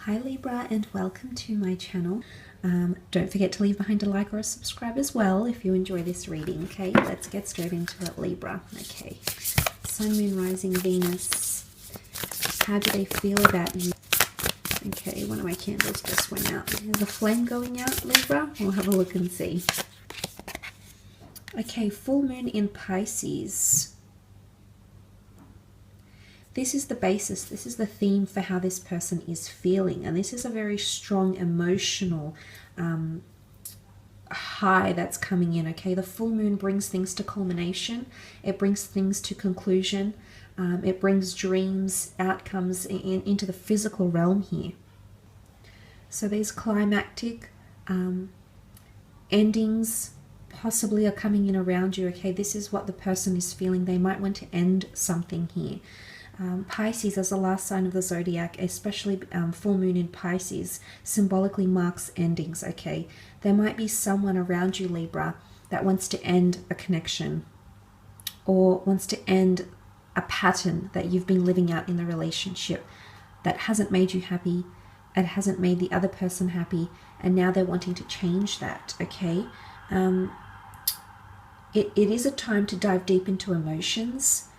Hi Libra, and welcome to my channel. Don't forget to leave behind a like or a subscribe as well if you enjoy this reading. Okay, let's get straight into it, Libra. Okay, Sun, Moon, Rising, Venus. How do they feel about you? Okay, one of my candles just went out. Is a flame going out, Libra? We'll have a look and see. Okay, full moon in Pisces. This is the basis, this is the theme for how this person is feeling. And this is a very strong emotional high that's coming in, okay? The full moon brings things to culmination. It brings things to conclusion. It brings dreams, outcomes into the physical realm here. So these climactic endings possibly are coming in around you, okay? This is what the person is feeling. They might want to end something here. Pisces as the last sign of the zodiac, especially full moon in Pisces, symbolically marks endings, okay? There might be someone around you, Libra, that wants to end a connection or wants to end a pattern that you've been living out in the relationship that hasn't made you happy, it hasn't made the other person happy, and now they're wanting to change that, okay? It is a time to dive deep into emotions.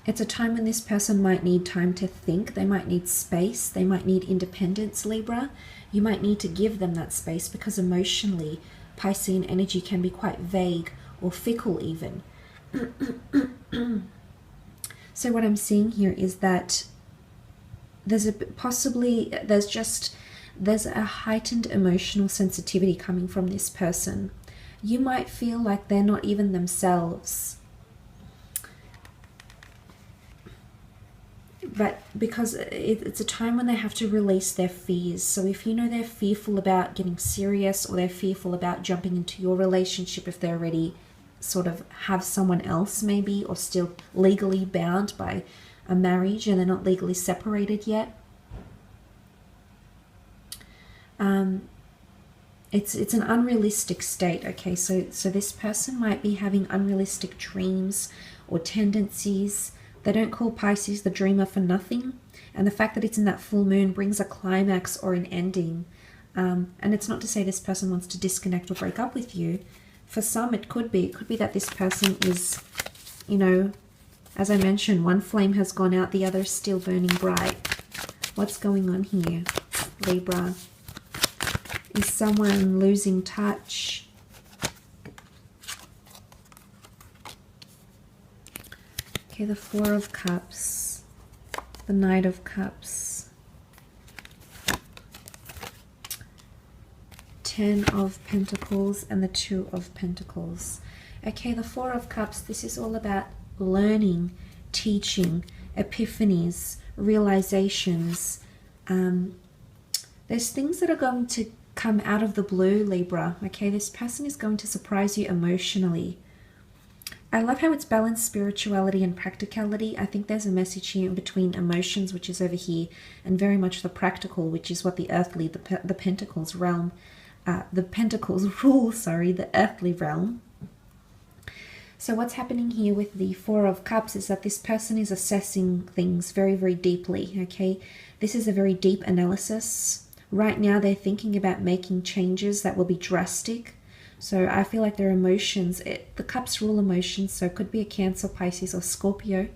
It's a time when this person might need time to think. They might need space. They might need independence, Libra. You might need to give them that space because emotionally, Piscean energy can be quite vague or fickle even. So what I'm seeing here is that there's a heightened emotional sensitivity coming from this person. You might feel like they're not even themselves. But because it's a time when they have to release their fears. So if you know they're fearful about getting serious, or they're fearful about jumping into your relationship if they already sort of have someone else maybe, or still legally bound by a marriage and they're not legally separated yet. It's an unrealistic state, okay? So this person might be having unrealistic dreams or tendencies. They don't call Pisces the dreamer for nothing. And the fact that it's in that full moon brings a climax or an ending. And it's not to say this person wants to disconnect or break up with you. For some, it could be. It could be that this person is, you know, as I mentioned, one flame has gone out, the other is still burning bright. What's going on here, Libra? Is someone losing touch? Okay, the Four of Cups, the Knight of Cups, Ten of Pentacles, and the Two of Pentacles. Okay, the Four of Cups, this is all about learning, teaching, epiphanies, realizations. There's things that are going to come out of the blue, Libra. Okay, this person is going to surprise you emotionally. I love how it's balanced spirituality and practicality. I think there's a message here in between emotions, which is over here, and very much the practical, which is what the earthly, the Pentacles realm, the Pentacles rule, sorry, the earthly realm. So what's happening here with the Four of Cups is that this person is assessing things very, very deeply, okay? This is a very deep analysis. Right now, they're thinking about making changes that will be drastic. So I feel like their emotions, the cups rule emotions, so it could be a Cancer, Pisces, or Scorpio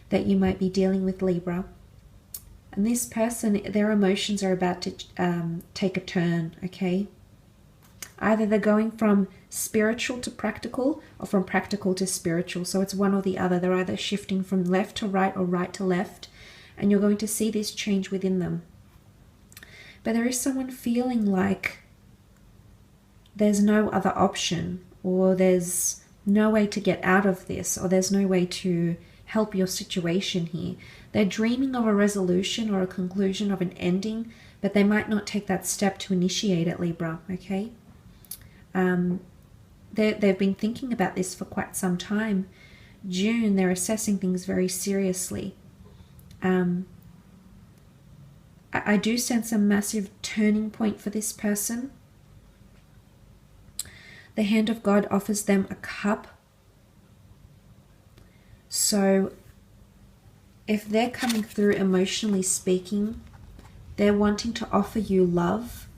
that you might be dealing with, Libra. And this person, their emotions are about to take a turn, okay? Either they're going from spiritual to practical, or from practical to spiritual. So it's one or the other. They're either shifting from left to right or right to left. And you're going to see this change within them. But there is someone feeling like there's no other option, or there's no way to get out of this, or there's no way to help your situation here. They're dreaming of a resolution or a conclusion of an ending, but they might not take that step to initiate it, Libra, okay? They've been thinking about this for quite some time. June, they're assessing things very seriously. I do sense a massive turning point for this person. The hand of God offers them a cup. So if they're coming through emotionally speaking, they're wanting to offer you love.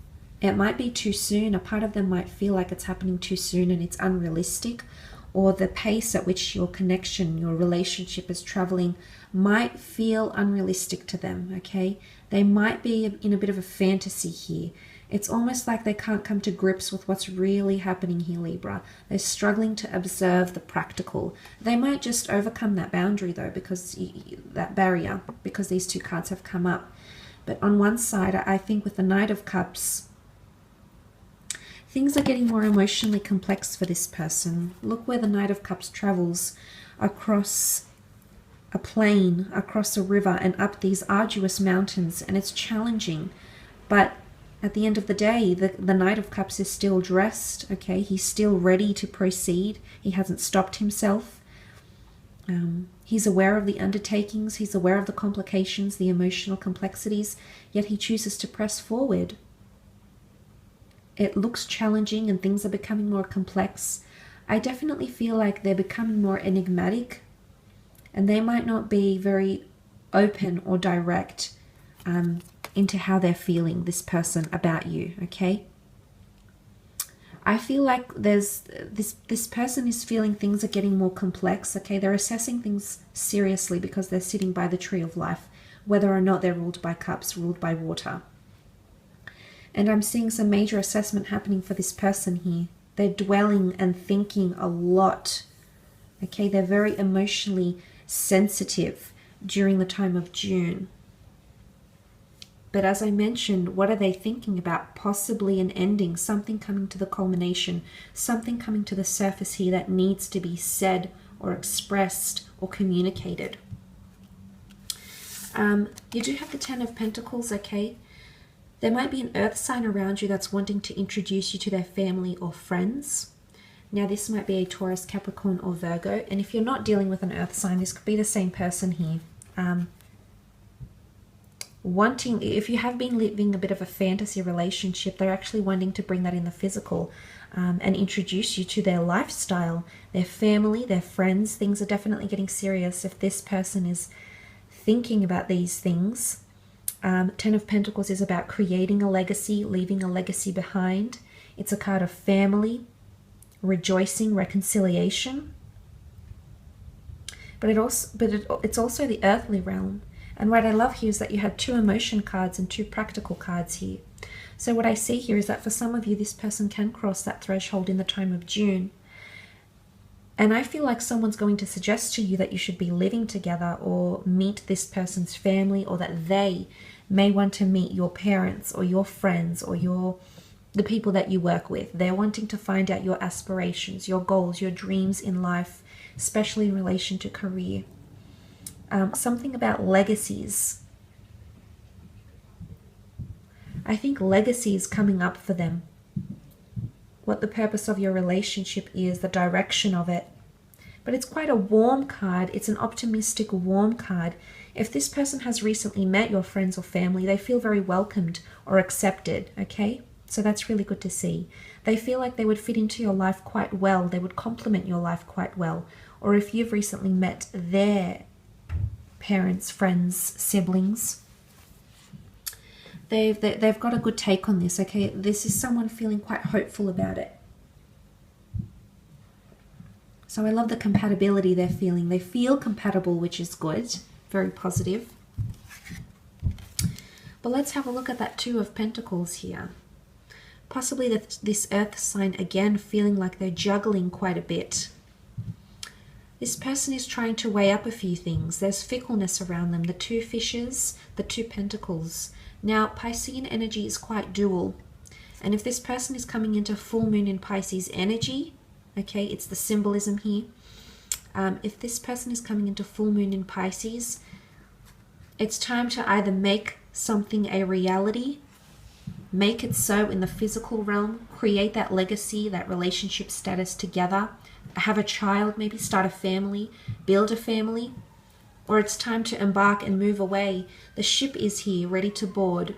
It might be too soon. A part of them might feel like it's happening too soon and it's unrealistic, or the pace at which your connection, your relationship is traveling might feel unrealistic to them, okay? They might be in a bit of a fantasy here. It's almost like they can't come to grips with what's really happening here, Libra. They're struggling to observe the practical. They might just overcome that boundary, though, because that barrier, because these two cards have come up. But on one side, I think with the Knight of Cups, things are getting more emotionally complex for this person. Look where the Knight of Cups travels across a plain, across a river, and up these arduous mountains, and it's challenging. But at the end of the day, the Knight of Cups is still dressed, okay? He's still ready to proceed. He hasn't stopped himself. He's aware of the undertakings. He's aware of the complications, the emotional complexities, yet he chooses to press forward. It looks challenging and things are becoming more complex. I definitely feel like they're becoming more enigmatic, and they might not be very open or direct into how they're feeling, this person, about you, okay? I feel like there's this person is feeling things are getting more complex, okay? They're assessing things seriously because they're sitting by the tree of life, whether or not they're ruled by cups, ruled by water. And I'm seeing some major assessment happening for this person here. They're dwelling and thinking a lot, okay? They're very emotionally sensitive during the time of June. But as I mentioned, what are they thinking about? Possibly an ending, something coming to the culmination, something coming to the surface here that needs to be said or expressed or communicated. You do have the Ten of Pentacles, okay? There might be an earth sign around you that's wanting to introduce you to their family or friends. Now, this might be a Taurus, Capricorn, or Virgo. And if you're not dealing with an earth sign, this could be the same person here. If you have been living a bit of a fantasy relationship, they're actually wanting to bring that in the physical and introduce you to their lifestyle, their family, their friends. Things are definitely getting serious if this person is thinking about these things. Ten of Pentacles is about creating a legacy, leaving a legacy behind. It's a card of family, rejoicing, reconciliation. But it's also the earthly realm. And what I love here is that you had two emotion cards and two practical cards here. So what I see here is that for some of you, this person can cross that threshold in the time of June. And I feel like someone's going to suggest to you that you should be living together or meet this person's family, or that they may want to meet your parents or your friends or the people that you work with. They're wanting to find out your aspirations, your goals, your dreams in life, especially in relation to career. Something about legacies. I think legacy is coming up for them. What the purpose of your relationship is, the direction of it. But it's quite a warm card. It's an optimistic, warm card. If this person has recently met your friends or family, they feel very welcomed or accepted, okay? So that's really good to see. They feel like they would fit into your life quite well. They would complement your life quite well. Or if you've recently met their parents, friends, siblings, they've got a good take on this, okay? This is someone feeling quite hopeful about it. So I love the compatibility they're feeling. They feel compatible, which is good, very positive. But let's have a look at that Two of Pentacles here. Possibly this earth sign again feeling like they're juggling quite a bit. This person is trying to weigh up a few things. There's fickleness around them. The two fishes, the two pentacles. Now, Piscean energy is quite dual. And if this person is coming into full moon in Pisces energy, okay, it's the symbolism here. If this person is coming into full moon in Pisces, it's time to either make something a reality, make it so in the physical realm, create that legacy, that relationship status together, have a child, maybe start a family, build a family, or it's time to embark and move away. The ship is here, ready to board.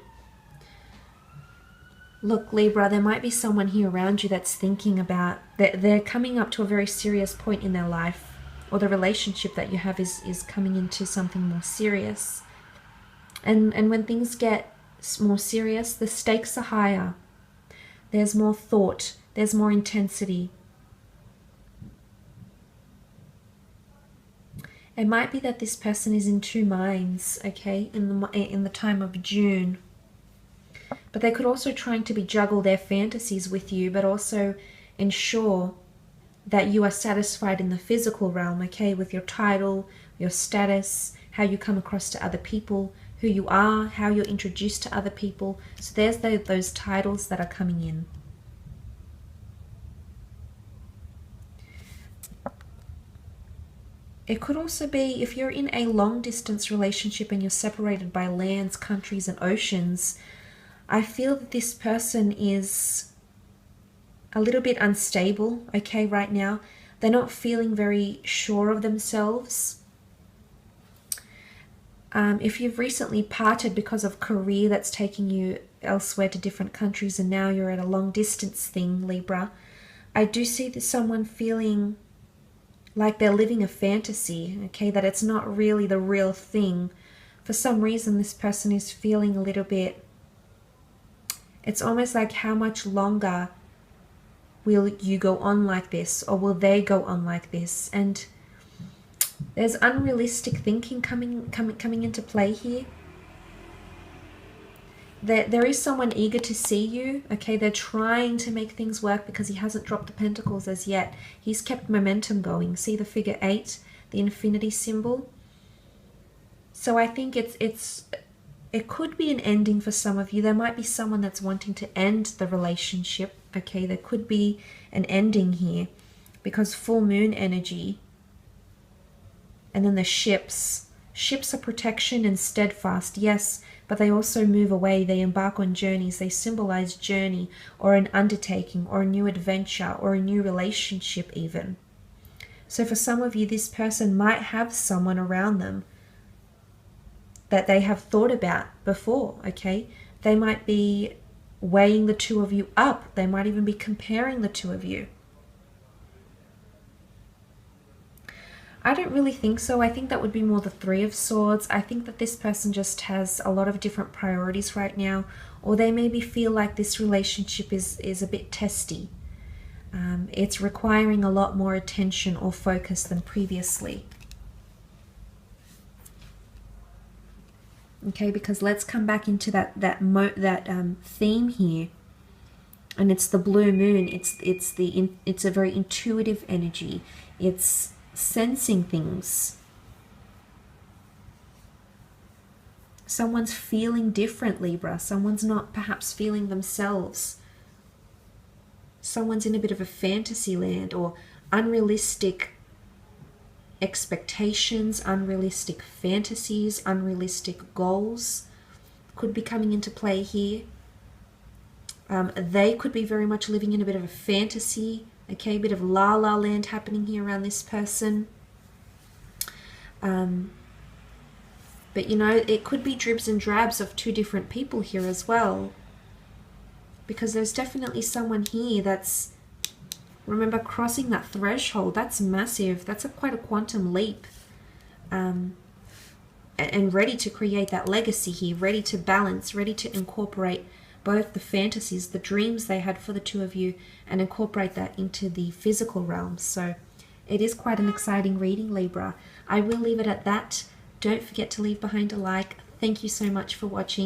Look, Libra, there might be someone here around you that's thinking about, they're coming up to a very serious point in their life, or the relationship that you have is coming into something more serious. And when things get more serious, the stakes are higher. There's more thought. There's more intensity. It might be that this person is in two minds, okay, in the time of June. But they could also trying to juggle their fantasies with you, but also ensure that you are satisfied in the physical realm, okay, with your title, your status, how you come across to other people, who you are, how you're introduced to other people. So there's those titles that are coming in. It could also be if you're in a long distance relationship and you're separated by lands, countries, and oceans, I feel that this person is a little bit unstable, okay, right now. They're not feeling very sure of themselves. If you've recently parted because of career that's taking you elsewhere to different countries and now you're at a long distance thing, Libra, I do see that someone feeling like they're living a fantasy, okay, that it's not really the real thing. For some reason, this person is feeling a little bit, it's almost like, how much longer will you go on like this, or will they go on like this? And there's unrealistic thinking coming into play here. There is someone eager to see you, okay? They're trying to make things work because he hasn't dropped the pentacles as yet. He's kept momentum going. See the figure 8, the infinity symbol? So I think it could be an ending for some of you. There might be someone that's wanting to end the relationship, okay? There could be an ending here because full moon energy. And then the ships. Ships are protection and steadfast, yes, but they also move away. They embark on journeys. They symbolize journey or an undertaking or a new adventure or a new relationship even. So for some of you, this person might have someone around them that they have thought about before, okay? They might be weighing the two of you up. They might even be comparing the two of you. I don't really think so. I think that would be more the 3 of Swords. I think that this person just has a lot of different priorities right now, or they maybe feel like this relationship is a bit testy. It's requiring a lot more attention or focus than previously. Okay, because let's come back into that theme here, and it's the blue moon. It's a very intuitive energy. It's sensing things. Someone's feeling different, Libra. Someone's not perhaps feeling themselves. Someone's in a bit of a fantasy land or unrealistic expectations, unrealistic fantasies, unrealistic goals could be coming into play here. They could be very much living in a bit of a fantasy. Okay, a bit of la-la land happening here around this person. But you know, it could be dribs and drabs of 2 different people here as well. Because there's definitely someone here that's, remember, crossing that threshold. That's massive. That's quite a quantum leap. And ready to create that legacy here. Ready to balance, ready to incorporate both the fantasies, the dreams they had for the 2 of you, and incorporate that into the physical realm. So it is quite an exciting reading, Libra. I will leave it at that. Don't forget to leave behind a like. Thank you so much for watching.